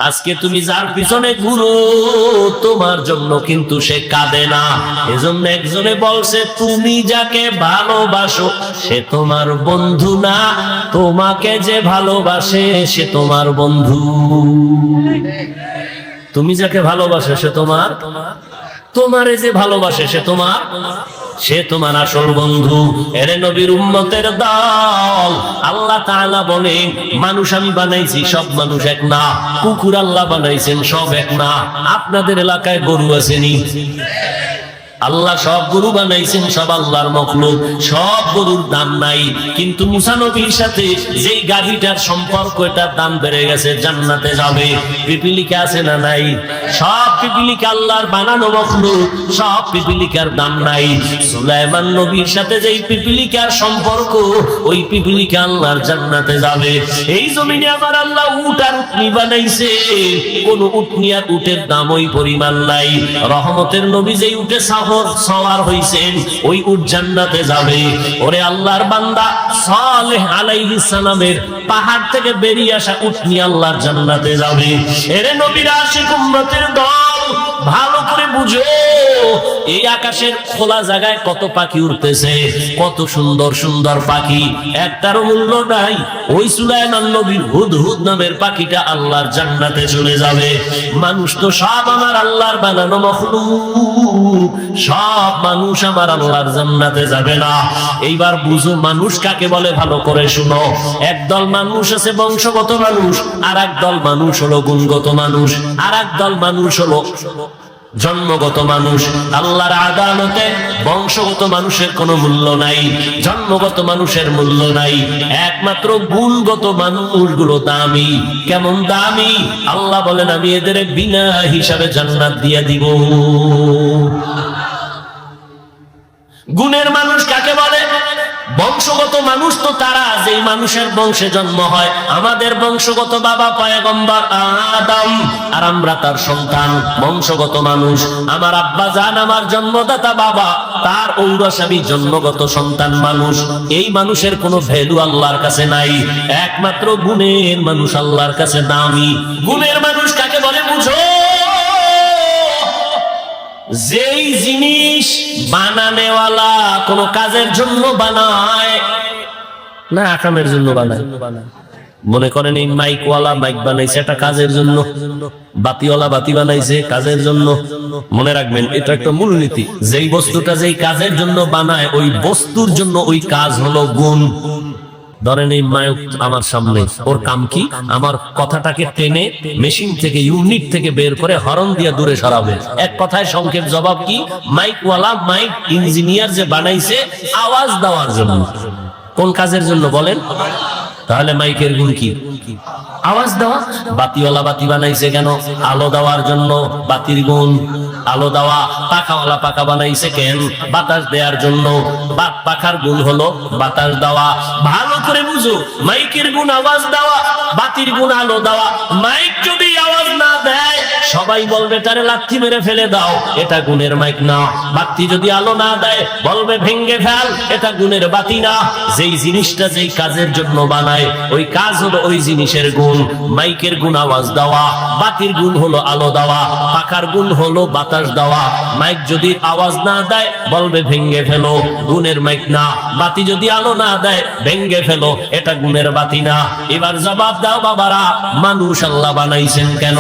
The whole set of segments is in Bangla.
আজকে তুমি যার পিছনে ঘুরো তোমার জন্য কিন্তু সে কাঁদে না। এজন্য একজনে বলছে, তুমি যাকে ভালোবাসো সে তোমার বন্ধু না, তোমাকে যে ভালোবাসে সে তোমার বন্ধু। তুমি যাকে ভালোবাসো সে তোমারে যে ভালোবাসে সে তোমার আসল বন্ধু। এরে নবীর উম্মতের দল, আল্লাহ তাআলা বলেন, মানুষ আমি বানাইছি, সব মানুষ এক না। কুকুর আল্লাহ বানাইছেন, সব এক না। আপনাদের এলাকায় গরু আসেনি? আল্লাহ সব গরু বানাইছেন, সব আল্লাহর মখলুক, সব গরুর দাম নাই। কিন্তু মুসা নবীর সাথে যেই গাভীটার সম্পর্ক, এটার দাম বেড়ে গেছে, জান্নাতে যাবে। পিপিলিকা আছে না নাই? সব পিপিলিকা আল্লাহর বানানো মখলুক, সব পিপিলিকার দাম নাই। সুলাইমান নবীর সাথে যেই পিপিলিকার সম্পর্ক, ওই পিপিলিকা আল্লাহর জান্নাতে যাবে। এই জমিনে আবার আল্লাহ উট আর উটনি বানাইছে, কোন উটনি আর উটের দাম ওই পরিমাণ নাই। রহমতের নবী যেই উটে সওয়ার হইছেন, ওই উট জান্নাতে যাবে। ওরে আল্লাহর বান্দা, সালেহ আলাইহিস সালামের পাহাড় থেকে বেরিয়ে আসা উট নিয়ে আল্লাহর জান্নাতে যাবে। এরে নবীর আশিক উম্মতের দল, ভালো করে বুঝো, এই আকাশের খোলা জায়গায় কত পাখি উড়তেছে, কত সুন্দর সুন্দর পাখি, একটারও মূল্য নাই। ওই সুলাইমান নবীর হুদহুদ নামের পাখিটা আল্লাহর জান্নাতে চলে যাবে। মানুষ তো সব আমার আল্লাহর বানানো মখলুক, সব মানুষ আমার আল্লাহর জান্নাতে যাবে না। এইবার বুঝো মানুষ কাকে বলে, ভালো করে শুনো। একদল মানুষ আছে বংশগত মানুষ, আর একদল মানুষ হলো গুণগত মানুষ, আর একদল মানুষ হলো জন্মগত মানুষ। আল্লাহর আদালতে বংশগত মানুষের কোনো মূল্য নাই, জন্মগত মানুষের মূল্য নাই। একমাত্র গুণগত মানুষগুলো দামি। কেমন দামি? আল্লাহ বলেন, আমি এদের বিনা হিসাবে জান্নাত দিয়ে দিব। গুণের মানুষ কাকে বলে? বংশগত মানুষ তো তারা যেই মানুষের বংশে জন্ম হয়। আমাদের বংশগত বাবা পয়গম্বর আদম, আর আমরা তার সন্তান, বংশগত মানুষ। আমার আব্বা জান, আমার জন্মদাতা বাবা, তার ঔরসাবি জন্মগত সন্তান মানুষ। এই মানুষের কোনো ভ্যালু আল্লাহর কাছে নাই। একমাত্র গুণের মানুষ আল্লাহর কাছে দামি। গুণের মানুষ কাকে বলে বুঝো? যেই জিনিস বানানেওয়ালা কোন কাজের জন্য বানায় না, আকামের জন্য বানায়। মনে করেন এই মাইকওয়ালা মাইক বানাইছে এটা কাজের জন্য, বাতিওয়ালা বাতি বানাইছে কাজের জন্য। মনে রাখবেন, এটা একটা মূলনীতি। যেই বস্তুটা যেই কাজের জন্য বানায়, ওই বস্তুর জন্য ওই কাজ হলো গুণ। ধরেন এই মাইক আমার সামনে, ওর কাম কি? আমার কথাটাকে টেনে মেশিন থেকে, ইউনিট থেকে বের করে হরন দিয়ে দূরে সরাবে। এক কথায় সংক্ষেপ জবাব কি? মাইকওয়ালা, মাইক ইঞ্জিনিয়ার যে বানাইছে আওয়াজ দেওয়ার জন্য। কোন কাজের জন্য বলেন? তাহলে মাইকের গুণ কি? আওয়াজ দেওয়া। বাতিওয়ালা বাতি বানাইছে কেন? আলো দেওয়ার জন্য। বাতির গুণ আলো দেওয়া। পাখাওয়ালা পাখা বানাইছে কেন? বাতাস দেওয়ার জন্য। পাখার গুণ হলো বাতাস দেওয়া। ভালো করে বুঝো, মাইকের গুণ আওয়াজ দেওয়া, বাতির গুণ আলো দেওয়া। মাইক যদি আওয়াজ না দেয়, সবাই বলবে তারে লাথি মেরে ফেলে দাও, এটা গুণের মাইক না। বাতি যদি আলো না দেয়, বলবে ভেঙ্গে ফেল, এটা গুণের বাতি না। যেই জিনিসটা যেই কাজের জন্য বানায়, ওই কাজ হলো ওই জিনিসের গুণ। মাইকের গুণ আওয়াজ দেওয়া, বাতির গুণ হলো আলো দেওয়া, পাখার গুণ হলো বাতাস দেওয়া। মাইক যদি আওয়াজ না দেয়, বলবে ভেঙ্গে ফেলো, গুণের মাইক না। বাতি যদি আলো না দেয়, ভেঙ্গে ফেলো, এটা গুণের বাতি না। এবার জবাব দাও বাবারা, মানুষ আল্লাহ বানাইছেন কেন?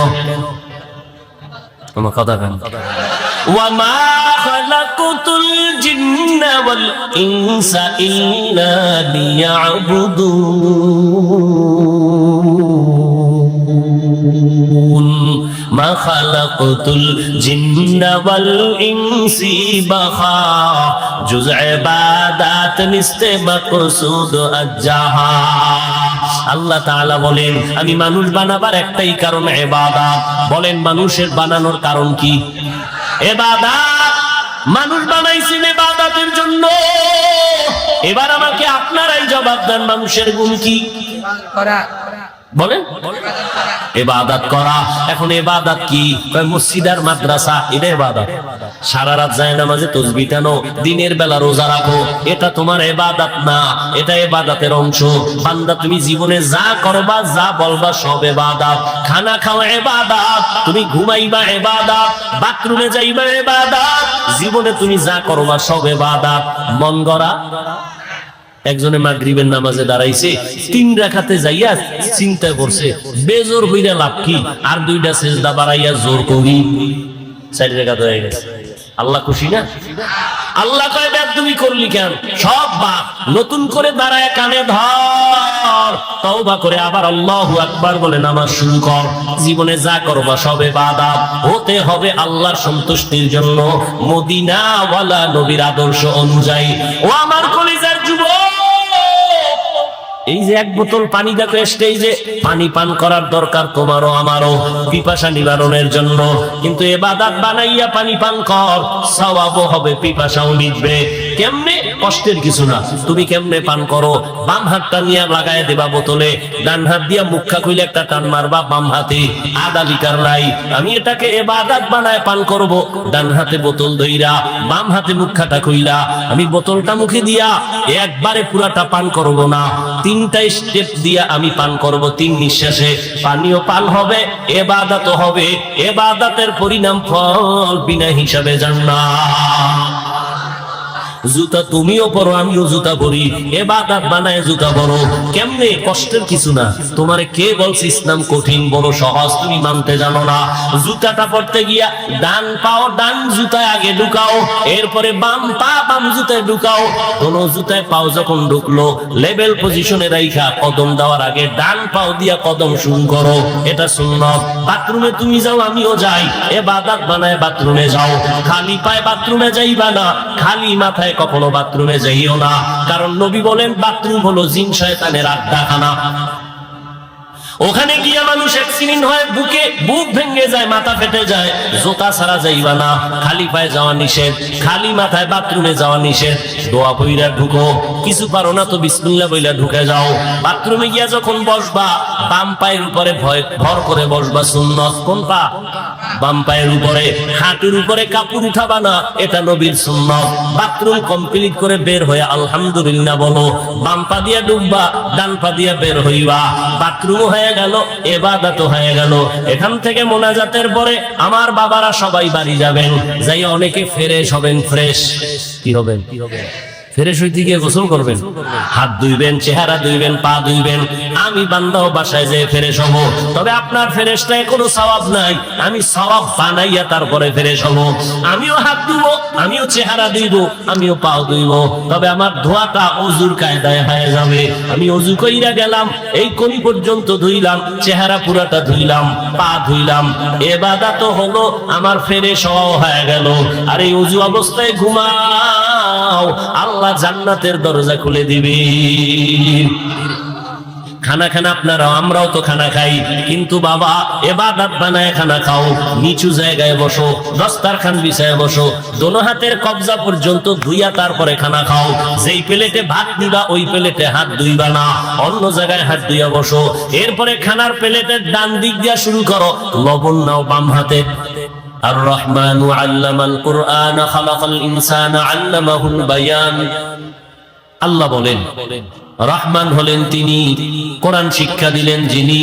আমার কথা কেন? ওয়ামা খালাকুতুল জিন্না ওয়াল ইনসা ইল্লা লিয়াবুদুন। মা খালাকুতুল জিন্না ওয়াল ইনসি বাখা, জুজ ইবাদাত নিস্তে মাকসুদ আজ্জাহা। আল্লাহ তাআলা বলেন, আমি মানুষ বানাবার একটাই কারণ ইবাদত। বলেন, মানুষের বানানোর কারণ কি? ইবাদত। মানুষ বানাইছেন ইবাদতের জন্য। এবার আমাকে আপনারাই জবাব দেন, মানুষের গুণ কি? বলেন। ইবাদত করা। এখন ইবাদত কি? মসজিদ আর মাদ্রাসা, এটা ইবাদত। সারা রাত যায় নামাজে তাসবিহ টানো, দিনের বেলা রোজা রাখো, এটা তোমার ইবাদত না, এটা ইবাদতের অংশ। বান্দা তুমি জীবনে যা করবা, যা বলবা সব ইবাদত। খানা খাওয়া ইবাদত, তুমি ঘুমাইবা ইবাদত, বাথরুমে যাইবা ইবাদত, জীবনে তুমি যা করবা সব ইবাদত। মন গড়া একজনে মাগরিবের নামাজে দাঁড়াইছে, 3 রাকাতে যাইয়া চিন্তা করছে বেজোর হইরা লাভ কি, আর 2টা সিজদা বাড়াইয়া জোর করি 4 রাকাত হয়ে গেছে। আল্লাহ খুশি না? আল্লাহ কয় বেদ তুমি করলি কেন? সব বাপ নতুন করে দাঁড়ায় কানে ধর, তওবা করে আবার আল্লাহু আকবার বলে নামাজ শুরু কর। জীবনে যা করবা সব ইবাদত, হতে হবে আল্লাহর সন্তুষ্টির জন্য, মদিনা ওয়ালা নবীর আদর্শ অনুযায়ী। ও আমার কলিজার যুবক, এই যে 1 বোতল পানি দেখো স্টেজে, পানি পান করার দরকার তোমারও আমারও, পিপাসা নিবারণের জন্য। কিন্তু ইবাদত বানাইয়া পানি পান কর, সওয়াবও হবে, পিপাসাও মিটবে। কেমনে? কষ্টের কিছু না। তুমি কেমনে পান করো? বাম হাতটা নিয়ে লাগায় দেবা বোতলে, ডান হাত দিয়া মুখা খুইলে একটা টান মারবা বাম হাতে, আধা লিটার নাই। আমি এটাকে ইবাদত বানায় পান করব। ডান হাতে বোতল ধইরা, বাম হাতে মুখাটা খুইলা, আমি বোতলটা মুখে দিয়া একবারে পুরাটা পান করব না, 3টা স্টেপ দিয়া আমি পান করব। 3 নিঃশ্বাসে পানিও পান হবে, ইবাদতও হবে। ইবাদতের পরিণাম ফল বিনা হিসাবে জান্নাত। জুতা তুমিও পরো, আমিও জুতা পরি, ইবাদত বানায় জুতা পরো। কেমনে? কষ্টের কিছু না। তোমারে কে বলছে ইসলাম কঠিন? বড় সহজ, তুমি মানতে জানো না। জুতাটা পরতে গিয়া ডান পাও ডান জুতায় আগে ঢুকাও, এরপরে বাম পা বাম জুতায় ঢুকাও। কোন জুতায় পাও যখন ঢুকলো, লেভেল পজিশনে রাইখা কদম দেওয়ার আগে ডান পাও দিয়া কদম শুরু করো, এটা সুন্নাত। বাথরুমে তুমি যাও, আমিও যাই, ইবাদত বানায় বাথরুমে যাও। খালি পায়ে বাথরুমে যাইবা না, খালি মাথায় কখনো বাথরুমে যাইও না। কারণ নবী বলেন বাথরুম হলো জিন শয়তানের আড্ডাখানা। ওখানে গিয়া মানুষ অ্যাক্সিডেন্ট হয়, বুক ভেঙে যায়, মাথা ফেটে যায়। জুতা ছাড়া যাইবা না, খালি পায়ে যাওয়া নিষেধ, খালি মাথায় বাথরুমে যাওয়া নিষেধ। দোয়া পইরা ঢুকো, কিছু পারো না তো বিসমিল্লাহ বইলা ঢুকে যাও। বাথরুমে গিয়া যখন বসবা, বাম পায়ের উপরে ভর করে বসবা, সুন্নাত। কোন পা? বাম পায়ের উপরে। হাঁটুর উপরে কাপড় উঠাবা না, এটা নবীর সুন্নাত। বাথরুম কমপ্লিট করে বের হয়ে আলহামদুলিল্লাহ বলো, বাম পা দিয়া ঢুকবা, ডান পা দিয়া বের হইবা। বাথরুম হয়ে গেল, ইবাদত হয়ে গেল। এখান থেকে মোনাজাতের পরে আমার বাবারা সবাই বাড়ি যাবেন, যাই অনেকে ফ্রেশ হবেন। ফ্রেশ কি হবেন? ফ্রেশ হইতে গিয়ে গোসল করবেন, হাত ধুইবেন, চেহারা ধুইবেন, পা ধুইবেন। আমি বান্দাও বাসায় যেয়ে ফ্রেশ হব, তবে আপনার ফ্রেশটায় কোনো সওয়াব নাই। আমি সওয়াব বানাইয়া তারপরে ফ্রেশ হব। আমিও হাত ধুব, আমিও চেহারা ধুইব, আমিও পা ধুইব, তবে আমার ধোয়াটা ওযুর কায়দায় হয়ে যাবে। আমি ওযু কইরা গেলাম, এই কোন পর্যন্ত ধুইলাম, চেহারা পুরাটা ধুইলাম, পা ধুইলাম, ইবাদত হলো, আমার ফ্রেশ হওয়া হয়ে গেল। আর এই ওযু অবস্থায় ঘুমাও, আল্লাহ জান্নাতের দরজা খুলে দিবে। খানা খানা আপনারা, আমরাও তো খানা খাই, কিন্তু বাবা ইবাদত বানায় খানা খাও। নিচু জায়গায় বসো, দস্তারখান বিছায় বসো, দোনো হাতের কবজা পর্যন্ত ধুইয়া তারপরে খানা খাও। যেই প্লেটে ভাত দিবা ওই প্লেটে হাত ধুইবা না, অন্য জায়গায় হাত ধুইয়া বসো। এরপরে খানার প্লেটের ডান দিক দিয়া শুরু করো, লবণ নাও বাম হাতে। আর রহমানু আল্লামাল কুরআন খালাকাল ইনসানা আল্লামাহুল বায়ান। আল্লাহ বলেন রহমান হলেন তিনি, কোরআন শিক্ষা দিলেন যিনি।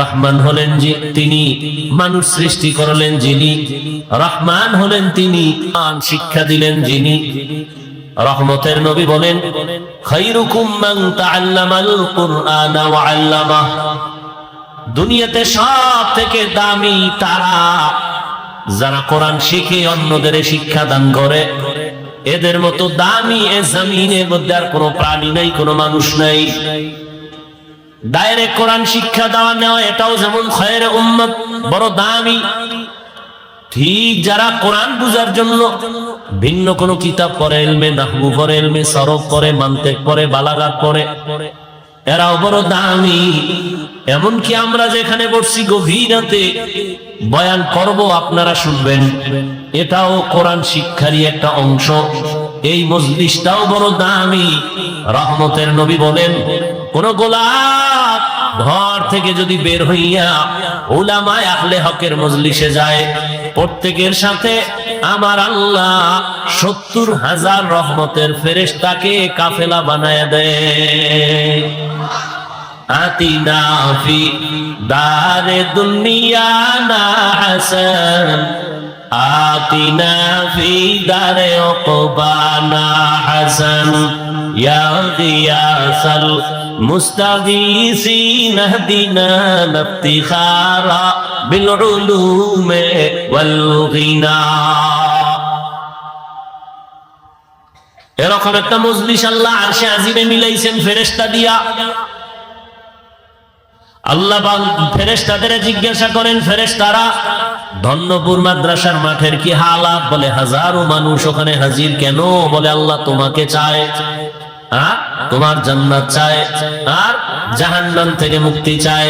রহমান হলেন তিনি, মানুষ সৃষ্টি করলেন যিনি। রহমান হলেন তিনি, কোরআন শিক্ষা দিলেন যিনি। রহমতের নবী বলেন খায়রুকুম মান তাআল্লামাল কুরআন ওয়া আল্লামাহ। দুনিয়াতে সব থেকে দামি তারা যারা কোরআন শিখে অন্যদের শিক্ষা দান করে। এদের মতো দামি এ জমিনের মধ্যে আর কোনো প্রাণী নাই, কোনো মানুষ নাই। ডাইরেক্ট কোরআন শিক্ষা দেওয়া নেওয়া, এটাও যেমন খয়রে উম্মত, বড় দামি। ঠিক যারা কোরআন বুঝার জন্য ভিন্ন কোন কিতাব পড়ে, ইলমে নাহবু পড়ে, ইলমে সরফ পড়ে, মানতিক পড়ে, বালাগাত পড়ে, এরাও বড় দামি। এমনকি আমরা যেখানে বসছি গভীর রাতে বয়ান করব, আপনারা শুনবেন, এটাও কোরআন শিক্ষারই একটা অংশ। এই মজলিসটাও বড় দামি। রহমতের নবী বলেন কোন গোলাপ ঘর থেকে যদি বের হইয়া উলামায়ে আহলে হকের মজলিসে যায়, প্রত্যেকের সাথে আমার আল্লাহ 70,000 রহমতের ফেরেশতাকে কাফেলা বানায়া দেয়। আতিনা ফি দারে দুনিয়া না হাসান, আতিনা ফি দারে উকবানা হাসান, ইয়া গিয়াসাল মুস্তাগীসিন ইহদিনা ইফতিখারা বিল উলুমি ওয়াল গিনা। এরকম একটা মজলিস আল্লাহ আরশে আজিমে মিলাইছেন ফেরেশতা দিয়া। আল্লাহ ফেরেশতাদের জিজ্ঞাসা করেন, ফেরেশতারা ধন্যপুর মাদ্রাসার মাঠের কি হালাত? বলে হাজারো মানুষ ওখানে হাজির। কেন? বলে আল্লাহ তোমাকে চায়, তোমার জান্নাত চায়, আর জাহান্নাম থেকে মুক্তি চায়।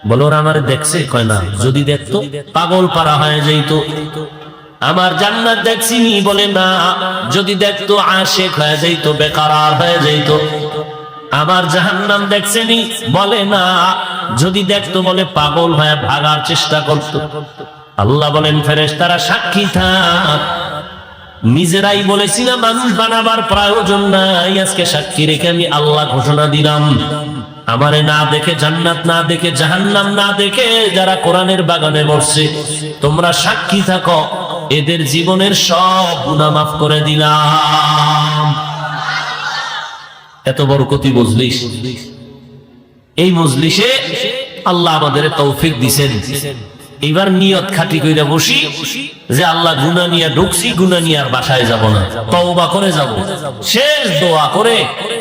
বলো ওরা আমার দেখছে? কয় না, যদি দেখতো পাগল পারা হয়ে যাইতো। আমার জান্নাত দেখছিনি? বলে না, যদি দেখতো আশিক হয়ে যাইতো, বেকারার হয়ে যাইতো। আমার জাহান্নাম দেখছেনি? বলে না, যদি দেখতো বলে পাগল হয়ে ভাগার চেষ্টা করতো। আল্লাহ বলেন ফেরেশতারা সাক্ষী থাক, নিজেরাই বলেছি না মানুষ বানাবার প্রয়োজন নাই, আজকে সাক্ষী রেখে আমি আল্লাহ ঘোষণা দিলাম, আমারে না দেখে, জান্নাত না দেখে, জাহান্নাম না দেখে যারা কোরআনের বাগানে বসছে, তোমরা সাক্ষী থাকো, এদের জীবনের সব গুনাহ মাফ করে দিলাম। এত বরকতি মজলিস। এই মজলিসে আল্লাহ আমাদের তৌফিক দিছেন। এবার নিয়ত খাঁটি কইরা বসি যে আল্লাহ গুনাহ নিয়ে ঢুকছি, গুনাহ নিয়ে আর বাসায় যাব না, তওবা করে যাব, শেষ দোয়া করে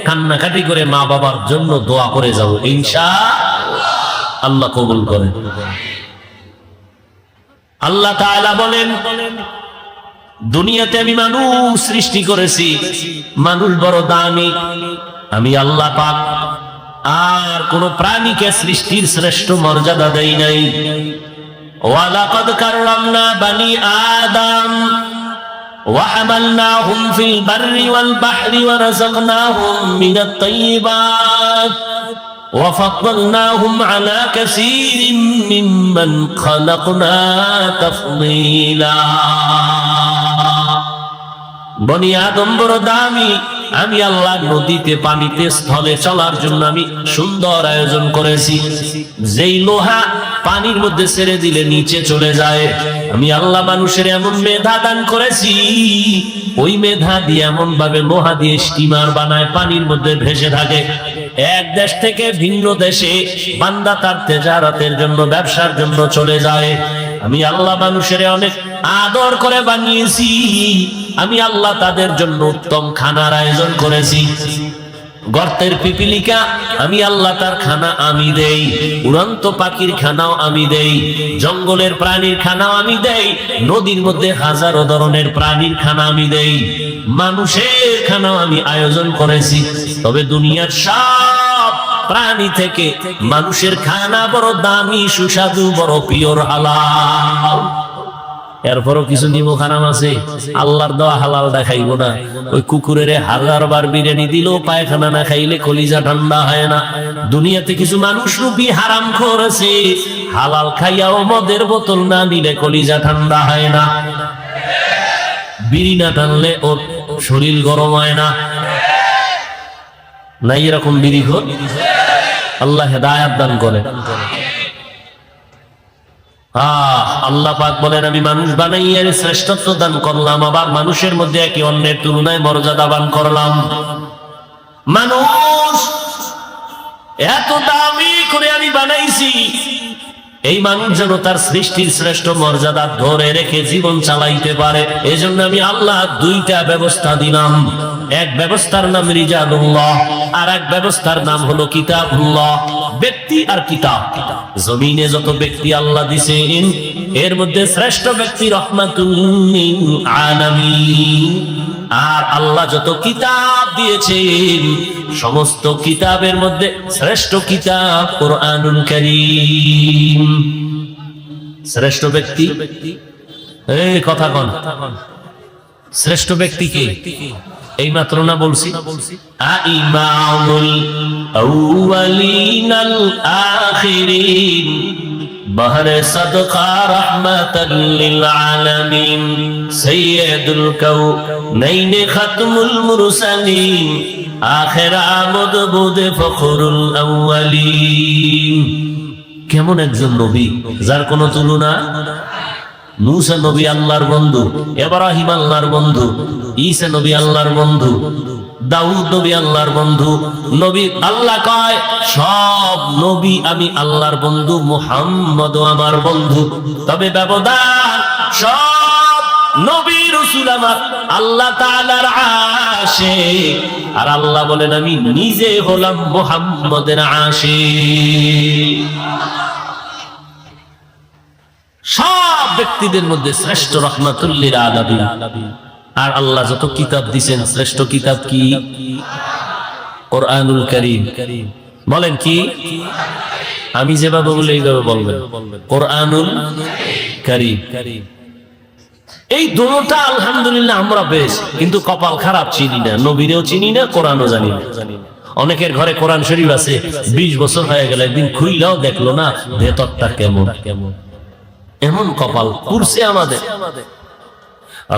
কান্নাকাটি করে মা বাবার জন্য দোয়া করে যাব, ইনশাআল্লাহ আল্লাহ কবুল করেন। আল্লাহ তাআলা বলেন দুনিয়াতে আমি মানুষ সৃষ্টি করেছি, মানুষ বড় দামি, আমি আল্লাহ পাক আর কোন প্রাণীকে সৃষ্টির শ্রেষ্ঠ মর্যাদা দেই নাই। ওয়ালাকাদ কাররামনা বানি আদম ওয়া হামালনাহুম ফিল বাররি ওয়াল বাহরি ওয়া রাযাকনাহুম মিনাত তাইয়্যিবাত ওয়া ফাদ্দালনাহুম আলা কাসীরিন মিম্মান খালাকনা তাফদীলা। বনি আদম বড় দামি, আমি আল্লাহ নদীতে, পানিতে, স্থলে চলার জন্য আমি সুন্দর আয়োজন করেছি। যেই লোহা পানির মধ্যে ছেড়ে দিলে নিচে চলে যায়, আমি আল্লাহ মানুষের এমন মেধা দান করেছি, ওই মেধা দিয়ে এমন ভাবে লোহা দিয়ে স্টিমার বানায়, পানির মধ্যে ভেসে থাকে। এক দেশ থেকে ভিন্ন দেশে বান্দা তার তেজারাতের জন্য, ব্যবসার জন্য চলে যায়। আমি আল্লাহ মানুষের অনেক আদর করে বানিয়েছি, আমি আল্লাহ তাদের জন্য উত্তম খানার আয়োজন করেছি। গর্তের পিপিলিকা আমি আল্লাহ তার খানা আমি দেই, উড়ন্ত পাখির খানাও আমি দেই, জঙ্গলের প্রাণীর খানাও আমি দেই, নদীর মধ্যে হাজারো ধরনের প্রাণীর খানা আমি দেই, মানুষের খানাও আমি আয়োজন করেছি। তবে দুনিয়ার সব প্রাণী থেকে মানুষের খানা বড় দামি, সুস্বাদু, বড় পিওর, হালাল। এরপরও কিছু নিমক হারাম আছে, আল্লাহর দেওয়া হালাল দেখাইব না। ওই কুকুরের 1000 বার বিরিয়ানি দিলেও পায়খানা না খাইলে কলিজা ঠান্ডা হয় না। দুনিয়াতে কিছু মানুষ রূপী হারাম করেছে, হালাল খাইয়াও মদের বোতল না দিলে কলিজা ঠান্ডা হয় না, বিড়ি না টানলে ওর শরীর গরম হয় না। নাই এরকম বিড়ি খোর? আল্লাহ হেদায়েত দান করে। আল্লাহ পাক বলেন আমি মানুষ বানাইয়া শ্রেষ্ঠত্ব দান করলাম, আবার মানুষের মধ্যে একে অন্যের তুলনায় মর্যাদাবান করলাম। মানুষ এত দামি করে আমি বানাইছি, এই মানুষ যেন তার সৃষ্টির শ্রেষ্ঠ মর্যাদা ধরে রেখে জীবন চালাইতে পারে। এই জন্য আমি আল্লাহ 2টা ব্যবস্থা দিলাম। এক ব্যবস্থার নাম রিজালুল্লাহ, আর এক ব্যবস্থার নাম হলো কিতাবুল্লাহ। ব্যক্তি আর কিতাব। জমিনে যত ব্যক্তি আল্লাহ দিছেন, এর মধ্যে শ্রেষ্ঠ ব্যক্তি রাহমাতুল লিল আলামিন। আর আল্লাহ যত কিতাব দিয়েছেন, সমস্ত কিতাবের মধ্যে শ্রেষ্ঠ কিতাব কোরআনুল কারীম। শ্রেষ্ঠ ব্যক্তি, এই কথা কোন? শ্রেষ্ঠ ব্যক্তি কে? এই মাত্র না বলছি ইমামুল আউয়ালিনাল আখিরিন বহরে সদকা রাহমাতাল লিল আলামিন সাইয়্যিদুল কাউনাইন খাতমুল মুরসালিন আখির আমদ বুদে ফখরুল আউয়ালিন। কেমন একজন নবী যার কোনো তুলনা। মূসা নবী আল্লাহর বন্ধু, ইব্রাহিম আল্লাহর বন্ধু, ঈসা নবী আল্লাহর বন্ধু, দাউদ নবী আল্লাহর বন্ধু। নবী আল্লাহ কয় সব নবী আমি আল্লাহর বন্ধু, মুহাম্মদও আমার বন্ধু। তবে ব্যবধান সব নবী রাসূল আমার আল্লাহ তাআলার আশিক, আর আল্লাহ বলেন আমি নিজে হলাম মুহাম্মদের আশিক। সব ব্যক্তিদের মধ্যে শ্রেষ্ঠ রাহমাতুল লিল আলামিন। আর আল্লাহ যত কিতাব দিবেন শ্রেষ্ঠ কিতাব কি? কোরআনুল কারীম। বলেন কি? আমি যেভাবে বলি এইভাবে বলবেন, কোরআনুল কারীম। এই দুটোটা আলহামদুলিল্লাহ আমরা বেশ, কিন্তু কপাল খারাপ, চিনি না, নবীরেও চিনি না, কোরআনও জানি না। অনেকের ঘরে কোরআন শরীফ আছে, 20 বছর হয়ে গেল, একদিন খুইলাও দেখলো না ভেতরটা কেমন। এমন কপাল পুরছে আমাদের।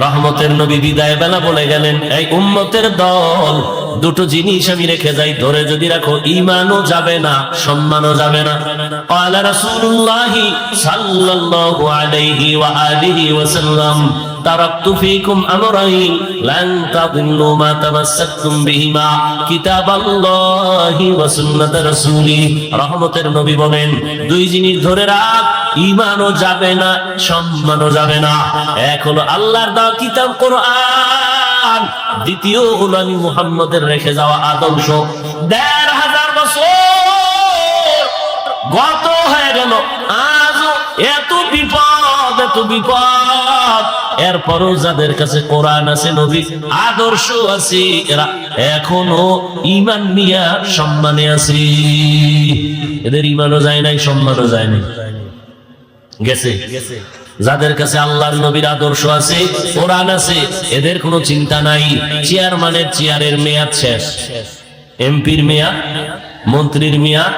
রহমতের নবী বিদায় বেলা বলে গেলেন, এই উম্মতের দল দুটো জিনিস আমি রেখে যাই, ধরে যদি রাখো ঈমানও যাবে না, সম্মানও যাবে না। ক্বালা রাসূলুল্লাহ সাল্লাল্লাহু আলাইহি ওয়া আলিহি ওয়াসাল্লাম তারাকতু ফীকুম আমরাইন লান তাদিল্লু মা তামাসসাকতুম বিহিমা কিতাবাল্লাহি ওয়া সুন্নাত রাসূলি। রহমতের নবী বলেন দুই জিনিস ধরে রাখ, ঈমানও যাবে না, সম্মানও যাবে না। এক হলো আল্লাহর দেওয়া কিতাব কোরআন, দ্বিতীয় হলো আমি মুহাম্মদের রেখে যাওয়া আদর্শ। ১৫০০ বছর গত হয়ে গেল, আজও এত বিপদ, এত বিপদ। এরপরও যাদের কাছে কোরআন আছে, নবীর আদর্শ আছে, এরা এখনো ঈমান নিয়ে সম্মানে আছে। এদের ঈমানও যায় নাই, সম্মানও যায় নাই, গেছে। যাদের কাছে আল্লাহর নবীর আদর্শ আছে, কোরআন আছে, এদের কোনো চিন্তা নাই। চেয়ারম্যানের চেয়ারের মেয়াদ শেষ, এমপির মেয়াদ, মন্ত্রীর মেয়াদ,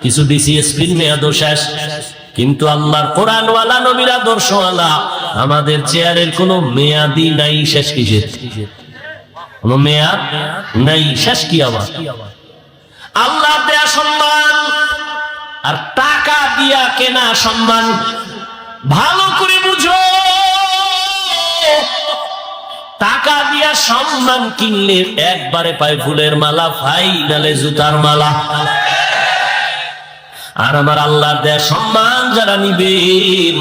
কিছু ডিসিএসপির মেয়াদও শেষ, কিন্তু আল্লাহর কোরআনওয়ালা নবীর আদর্শওয়ালা আমাদের চেয়ারের কোনো মেয়াদই নাই। শেষ কিসের? কোনো মেয়াদ নাই, শেষ কি আবার? আল্লাহ দেয়া সম্মান আর টাকা দিয়া কেনা সম্মান ভালো করে বুঝো। টাকা দিয়া সম্মান কিনলে একবারে পায় ফুলের মালা, ফাইনালে জুতার মালা। আর আমার আল্লাহ দেয়া সম্মান যারা নিবেন,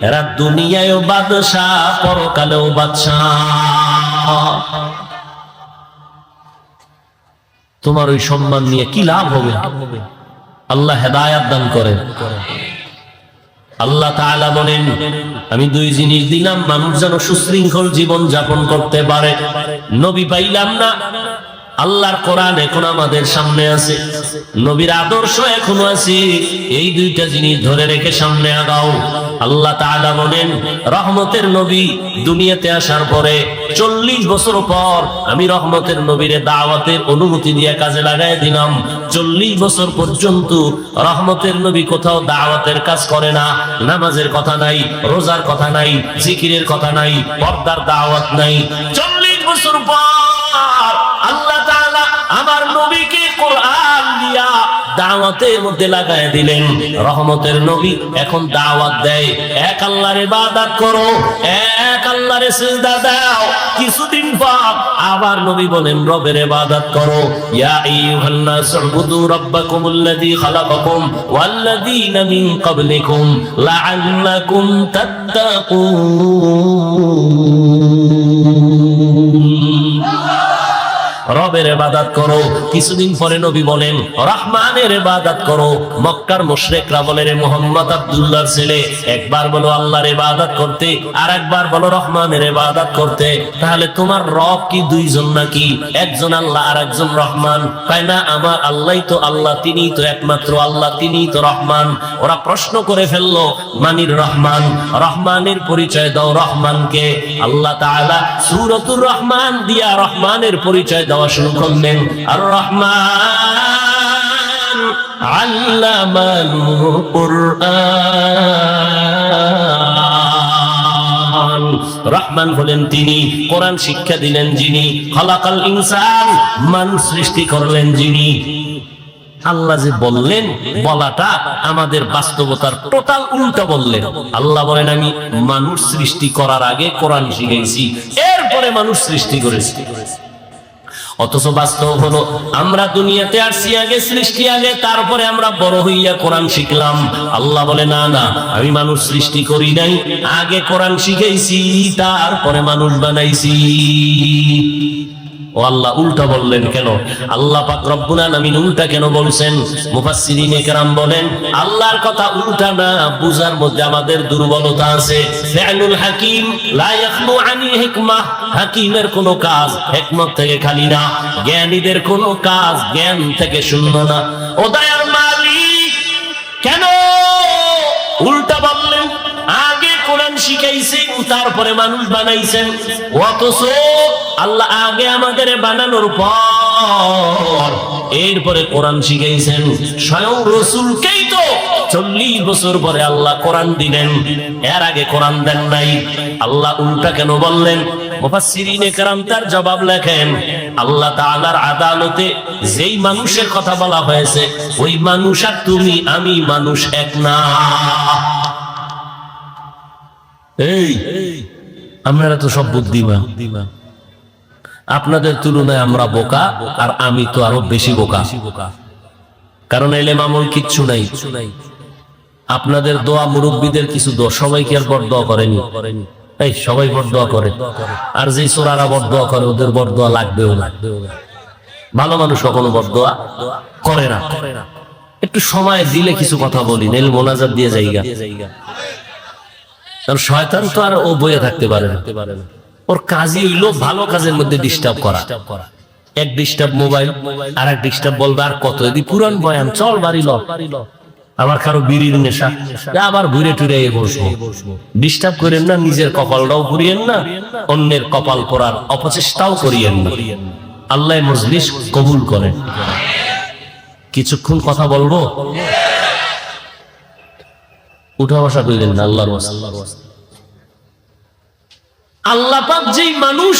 এরা দুনিয়ায়ও বাদশাহ, পরকালেও বাদশাহ। তোমার ওই সম্মান নিয়ে কি লাভ হবে? আল্লাহ হেদায়াত দান করেন। আল্লাহ তাআলা বলেন আমি দুই জিনিস দিলাম, মানুষ যেন সুশৃঙ্খল জীবন যাপন করতে পারে। নবী পাইলাম না, আল্লাহর কোরআন এখন আমাদের সামনে আছে, নবীর আদর্শ এখনো আছে। এই দুইটা জিনিস ধরে রেখে সামনে আগাও। আল্লাহ তাআলা বলেন রহমতের নবী দুনিয়াতে আসার পরে 40 বছর পর আমি রহমতের নবীরে দাওয়াতের অনুমতি দিয়ে কাজে লাগাই দিলাম। 40 বছর পর্যন্ত রহমতের নবী কোথাও দাওয়াতের কাজ করে না। নামাজের কথা নাই, রোজার কথা নাই, জিকিরের কথা নাই, পর্দার দাওয়াত নাই। 40 বছর পর আল্লাহ তাআলা আমার নবীকে কোরআন দিয়া দাওয়াতের মধ্যে লাগায় দিলেন। রহমতের নবী এখন দাওয়াত দেয়, এক আল্লাহর ইবাদত করো, এক আল্লাহর সিজদা দাও। কিছুদিন পর আবার নবী বলেন রবের ইবাদত করো। ইয়া আইয়ুহান নাস উবুদু রাব্বাকুমুল্লাযী খালাকাকুম ওয়াল্লাযীনা মিন ক্বাবলিকুম লাআল্লাকুম তাত্তাকুন। রবের ইবাদত করো। কিছুদিন পরে নবী বলেন রহমানের ইবাদত করো। মক্কার মুশরিকরা বলে রে মুহাম্মদ আব্দুল্লাহর ছেলে, একবার বলো আল্লাহর ইবাদত করতে, আর একবার বলো রহমানের ইবাদত করতে, তাহলে তোমার রব কি দুইজন নাকি? একজন আল্লাহ আর একজন রহমান। তাই না, আমার আল্লাহই তো আল্লাহ, তিনিই তো একমাত্র আল্লাহ, তিনিই তো রহমান। ওরা প্রশ্ন করে ফেললো মানির রহমান, রহমানের পরিচয় দাও রহমানকে। আল্লাহ তাআলা সূরাতুর রহমান দিয়া রহমানের পরিচয় দেওয়া শুরু করলেন। আর রহমান আল্লামাল কুরআন, রহমান হলেন তিনি, কোরআন শিক্ষা দিলেন যিনি, খালাকাল ইনসান, মানুষ সৃষ্টি করলেন যিনি। আল্লাহ যে বললেন, বলাটা আমাদের বাস্তবতার টোটাল উল্টা বললেন। আল্লাহ বলেন আমি মানুষ সৃষ্টি করার আগে কোরআন শিখেছি, এরপরে মানুষ সৃষ্টি করেছি। অথচ বাস্তব হলো আমরা দুনিয়াতে আসছি আগে, সৃষ্টি আগে, তারপরে আমরা বড় হইয়া কোরআন শিখলাম। আল্লাহ বলে না না, আমি মানুষ সৃষ্টি করি নাই, আগে কোরআন শিখেছি, তারপরে মানুষ বানাইছি। ও আল্লাহ উল্টা বললেন কেন? আল্লাহ পাক রব্বুল আলামিন উল্টা কেন বলছেন? মুফাসসিরিনে কেরাম বলেন আল্লাহর কথা উল্টা না বুঝার মধ্যে আমাদের দুর্বলতা আছে। ফিআলুল হাকিম লা ইয়াখলু আনি হিকমাহ, হাকিমের কোন কাজ হিকমত থেকে খালি না, জ্ঞানীদের কোন কাজ জ্ঞান থেকে শূন্য না। ও দয়ার মালিক কেন উল্টা বললেন? আগে কোরআন শিখাইছেন, তারপরে মানুষ বানাইছেন। অথচ আল্লাহ আগে আমাদের বানানোর পর এরপরে কোরআন শিখাইছেন। স্বয়ং রাসূলকেই তো 40 বছর পরে আল্লাহ কোরআন দিলেন, এর আগে কোরআন দেন নাই। আল্লাহ উল্টা কেন বললেন? মুফাসসিরিনে কেরাম তার জবাব লেখেন আল্লাহ তাআলার আদালতে যেই মানুষের কথা বলা হয়েছে, ওই মানুষ আর তুমি আমি মানুষ এক না। এই আপনারা তো সব বুদ্ধিমান, আপনাদের তুলনায় আমরা বোকা, আর আমি তো আরো বেশি বোকা। কারণ এলেম আমল কিচ্ছু নাই। আপনাদের দোয়া, মুরব্বীদের কিছু দোয়া, সবাই কি আর বরদোয়া করেনি? এই সবাই বরদোয়া করে, আর যে চোরারা বরদোয়া করে ওদের বরদোয়া লাগবেও না। ভালো মানুষ কখনো বরদোয়া করে না। একটু সময় দিলে কিছু কথা বলি, নেল মোনাজাত দিয়ে যাইগা। কারণ শয়তান তো আর ও বইয়ে থাকতে পারে না। ওর কাজই হইলো ভালো কাজের মধ্যে ডিস্টার্ব করা। এক ডিস্টার্ব মোবাইল, আর এক ডিস্টার্ব বলবে আর কত, যদি পুরান বয়ান চল বাড়ি ল, আবার কারো বিড়ির নেশা, আবার ঘুরে টুরে বসবো। ডিস্টার্ব করেন না, নিজের কপালটাও পুরিয়েন না, অন্যের কপাল পরার অপচেষ্টাও করিয়েন না। আল্লাহ মজলিস কবুল করেন। কিছুক্ষণ কথা বলবো, উঠা বসা কইলেন না। আল্লাহর আল্লাহ পাক যেই মানুষ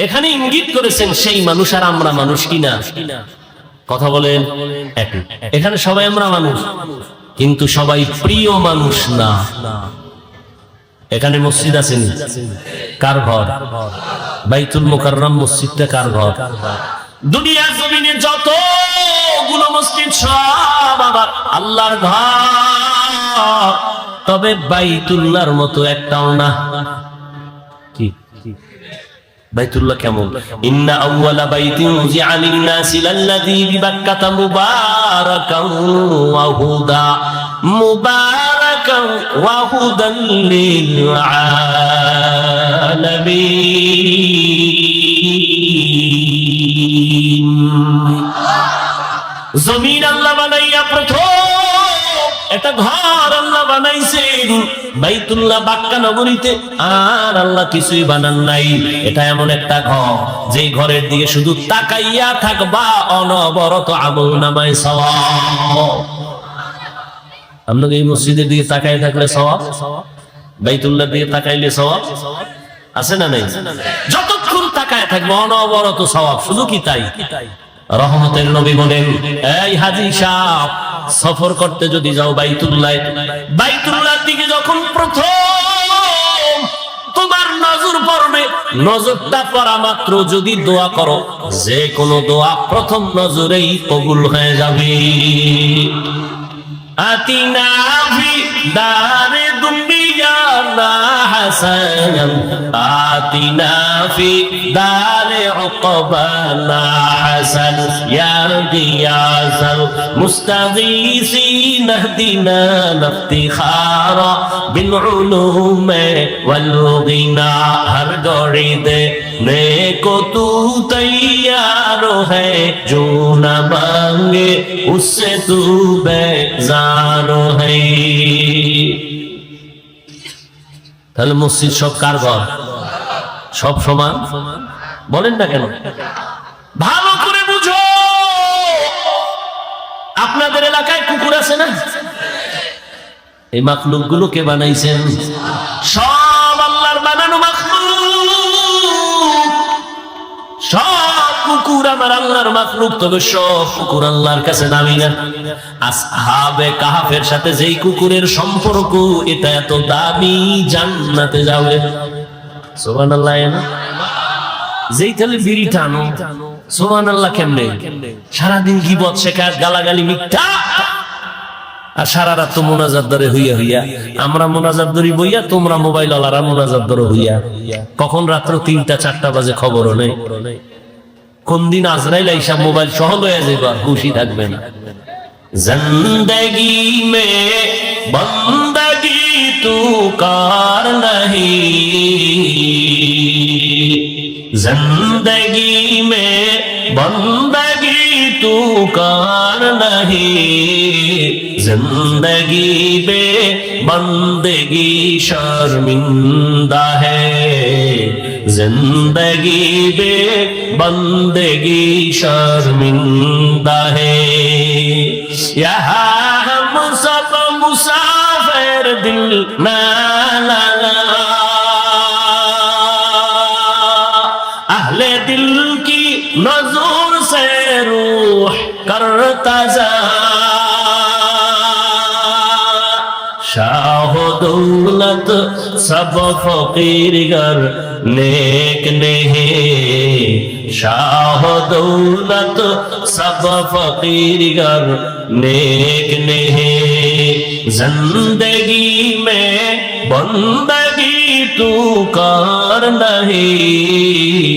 এখানে ইঙ্গিত করেছেন সেই মানুষ আর আমরা মানুষ কিনা? কথা বলেন। এখানে সবাই আমরা মানুষ, কিন্তু সবাই প্রিয় মানুষ না। এখানে মসজিদ আছে, কার ঘর? বাইতুল মুকাররম মসজিদটা কার ঘর? দুনিয়ার জমিনে যতগুলো মসজিদ সব আবার আল্লাহর ঘর, তবে বাইতুল্লাহর মতো একটাও না। কি বাইতুল্লাহ কেমন? ইন্না আউওয়ালা বাইতিন উযিআ লিন-নাসি লাল্লাযী বিবাক্কাতা মুবারাকান ওয়া হুদা, মুবারাকান ওয়া হুদান লিল আলামিন। জমিন আল্লাহ বানাইয়া প্রথম একটা ঘর আল্লাহ বানাইছেন বাইতুল্লাহ বাক্কা নগরীতে, আর আল্লাহ কিছুই বানান নাই। এটা এমন একটা ঘর যেই ঘরের দিকে শুধু তাকাইয়া থাকবা, অনবরত আমল নামায় সওয়াব। আমরা এই মসজিদের দিকে তাকাই থাকলে সওয়াব, বাইতুল্লাহর দিকে তাকাইলে সওয়াব আছে না নাই? যতক্ষণ তাকায় থাকবে অনবরত সওয়াব। শুধু কি তাই? রহমতের নবী বলেন, এই হাজী সাহেব, সফর করতে যদি যাও বাইতুল্লাহর দিকে যখন প্রথম তোমার নজর পড়বে, নজরটা পড়া মাত্র যদি দোয়া করো, যে কোনো দোয়া প্রথম নজরেই কবুল হয়ে যাবে। আতিনা ফি দারে দুনিয়া حسنا آتنا في دار عقبانا حسن يا غياث المستغيثين اهدنا افتخارا بالعلوم والغنى ہر گوڑی دینے کو تو تیار ہے جو نہ مانگے اس سے تو بیزار ہے তাহলে মসজিদ সব কার ঘর? সব সমান বলেন না কেন? ভালো করে বুঝো, আপনাদের এলাকায় কুকুর আছে না? এই মাখলুক গুলো কে বানাইছেন? সব আল্লাহর বানানো মাখলুক। সব কুকুর আমার আল্লাহর মাখলুক, তবে সব কুকুর আল্লাহর কাছে দামি না। আসহাবে কাহাফের সাথে যেই কুকুরের সম্পর্ক, এটা এত দামি, জান্নাতে যাবে। সুবহানাল্লাহ। যেই তাহলে বিড়ি টানো, সুবহানাল্লাহ। কেমনে? সারাদিন গীবত শেখাত, গালাগালি, মিথ্যা, আর সারা রাত তো মোনাজাত ধরে হইয়া হইয়া। আমরা মোনাজাত ধরি বইয়া, তোমরা মোবাইল ওয়ালারা মোনাজাত ধরে হইয়া। কখন রাত্র 3টা-4টা বাজে খবরও নেই। কোন দিন আজরাইল আইসা মোবাইল সহ লইয়া যাইবা, খুশি থাকবে না। জিন্দেগি মে বন্দগি তু কার নহি, জিন্দেগি মে বন্দগি তু কার নহি, जिंदगी बे बंदगी शर्मिंदा है, जिंदगी बे बंदगी शर्मिंदा है। यहाँ हम सब मुसाफिर दिल ना लगा, अहले दिल की नजर से रूह करता जा, शाह दौलत सब फकीर गर नेक नहीं, शाह दौलत सब फकीर गर नेक नहीं, जिंदगी में बंदगी तू कर नहीं,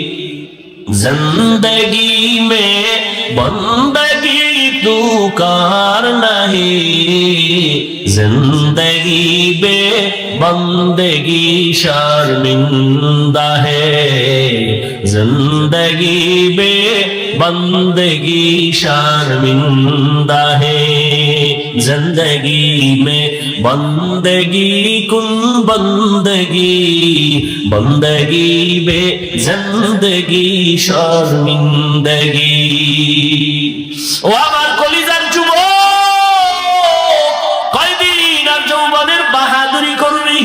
जिंदगी में बंदगी तू कर नहीं, जिंदगी बे बंदगी शर्मिंदा है, जिंदगी बे बंदगी शर्मिंदा है, जिंदगी में बंदगी कुन बंदगी, बंदगी बे जिंदगी शर्मिंदगी। ও আমার কলিজার যুবক, কয়দিন আর যৌবনের বাহাদুরি করবি?